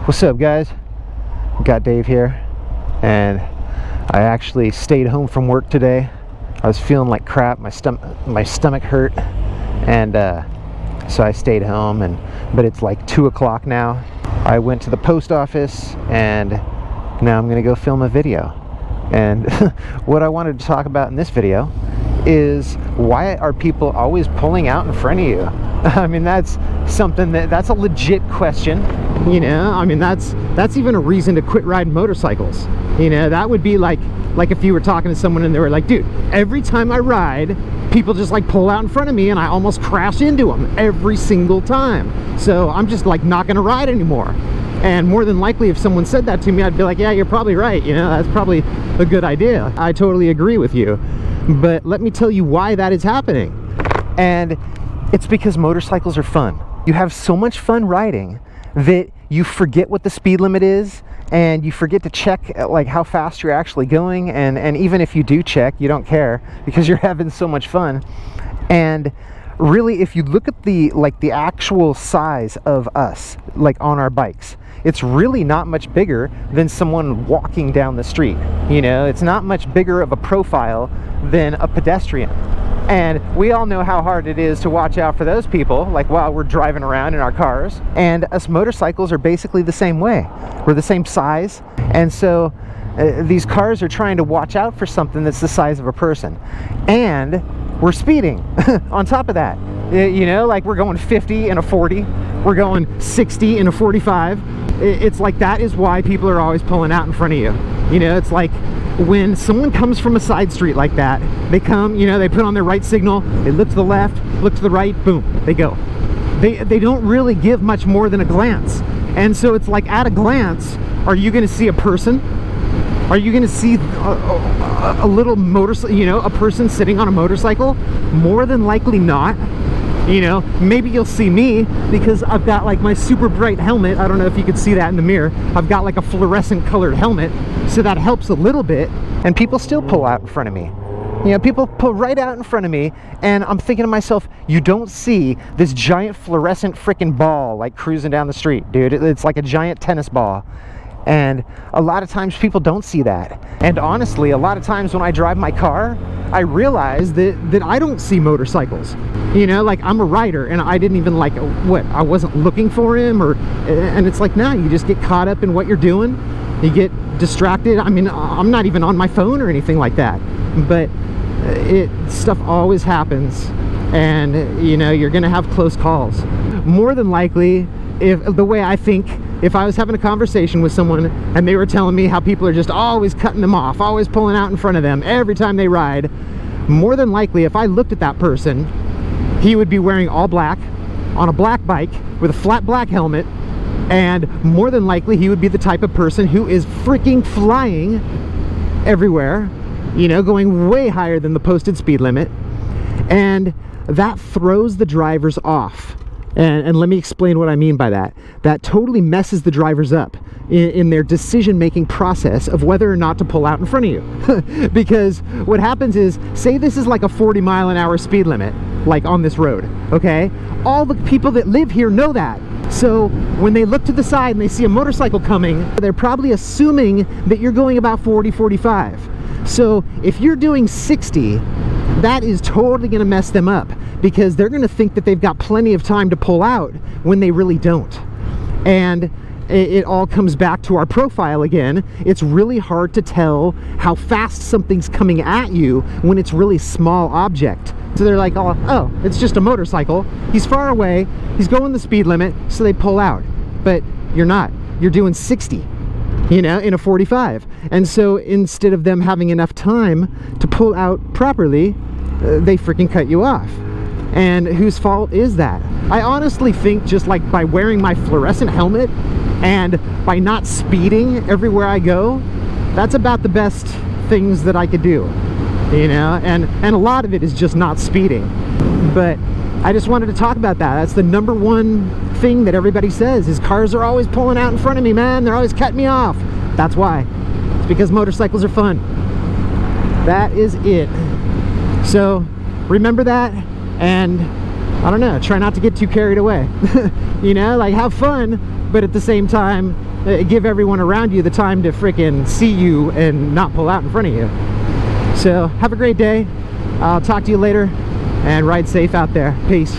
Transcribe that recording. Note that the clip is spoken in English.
What's up, guys? Got Dave here, and I actually stayed home from work today. I was feeling like crap. My stomach hurt, and so I stayed home. But it's like 2 o'clock now. I went to the post office, and now I'm gonna go film a video. And what I wanted to talk about in this video is, why are people always pulling out in front of you? I mean, that's something that's a legit question. You know, I mean, that's even a reason to quit riding motorcycles. You know, that would be like if you were talking to someone and they were like, dude, every time I ride, people just like pull out in front of me and I almost crash into them every single time. So I'm just like not gonna ride anymore. And more than likely, if someone said that to me, I'd be like, yeah, you're probably right. You know, that's probably a good idea. I totally agree with you. But let me tell you why that is happening. And it's because motorcycles are fun. You have so much fun riding that you forget what the speed limit is, and you forget to check like how fast you're actually going, and even if you do check, you don't care because you're having so much fun. And really, if you look at the actual size of us, like on our bikes, it's really not much bigger than someone walking down the street. You know, it's not much bigger of a profile than a pedestrian. And we all know how hard it is to watch out for those people, like while we're driving around in our cars. And us motorcycles are basically the same way. We're the same size. And so these cars are trying to watch out for something that's the size of a person. And we're speeding on top of that. You know, like we're going 50 in a 40. We're going 60 in a 45. It's like, that is why people are always pulling out in front of you. You know, it's like when someone comes from a side street like that, they come, you know, they put on their right signal, they look to the left, look to the right, boom, they go. They don't really give much more than a glance. And so it's like, at a glance, are you going to see a person? Are you going to see a little motorcycle, you know, a person sitting on a motorcycle? More than likely not. You know, maybe you'll see me because I've got like my super bright helmet. I don't know if you could see that in the mirror. I've got like a fluorescent colored helmet, so that helps a little bit. And people still pull out in front of me. You know, people pull right out in front of me, and I'm thinking to myself, you don't see this giant fluorescent freaking ball like cruising down the street, dude. It's like a giant tennis ball. And a lot of times people don't see that. And honestly, a lot of times when I drive my car, I realize that I don't see motorcycles. You know, like, I'm a rider and I didn't even like, I wasn't looking for him, and it's like, nah, you just get caught up in what you're doing. You get distracted. I mean, I'm not even on my phone or anything like that, but stuff always happens, and you know, you're gonna have close calls. More than likely, if I was having a conversation with someone and they were telling me how people are just always cutting them off, always pulling out in front of them every time they ride, more than likely, if I looked at that person, he would be wearing all black on a black bike with a flat black helmet, and more than likely he would be the type of person who is freaking flying everywhere, you know, going way higher than the posted speed limit. And that throws the drivers off. And let me explain what I mean by that. That totally messes the drivers up in their decision-making process of whether or not to pull out in front of you. Because what happens is, say this is like a 40-mile-an-hour speed limit, like on this road, okay? All the people that live here know that. So when they look to the side and they see a motorcycle coming, they're probably assuming that you're going about 40, 45. So if you're doing 60, that is totally going to mess them up, because they're going to think that they've got plenty of time to pull out when they really don't. And it all comes back to our profile again. It's really hard to tell how fast something's coming at you when it's really small object. So they're like, oh, it's just a motorcycle. He's far away. He's going the speed limit, so they pull out. But you're not. You're doing 60. You know, in a 45. And so instead of them having enough time to pull out properly, they freaking cut you off. And whose fault is that? I honestly think just like by wearing my fluorescent helmet and by not speeding everywhere I go, that's about the best things that I could do. You know, and a lot of it is just not speeding. But I just wanted to talk about that. That's the number one thing that everybody says, is cars are always pulling out in front of me, man. They're always cutting me off. That's why. It's because motorcycles are fun. That is it. So remember that, and I don't know, try not to get too carried away. You know, like, have fun, but at the same time, give everyone around you the time to freaking see you and not pull out in front of you. So have a great day. I'll talk to you later, and ride safe out there. Peace.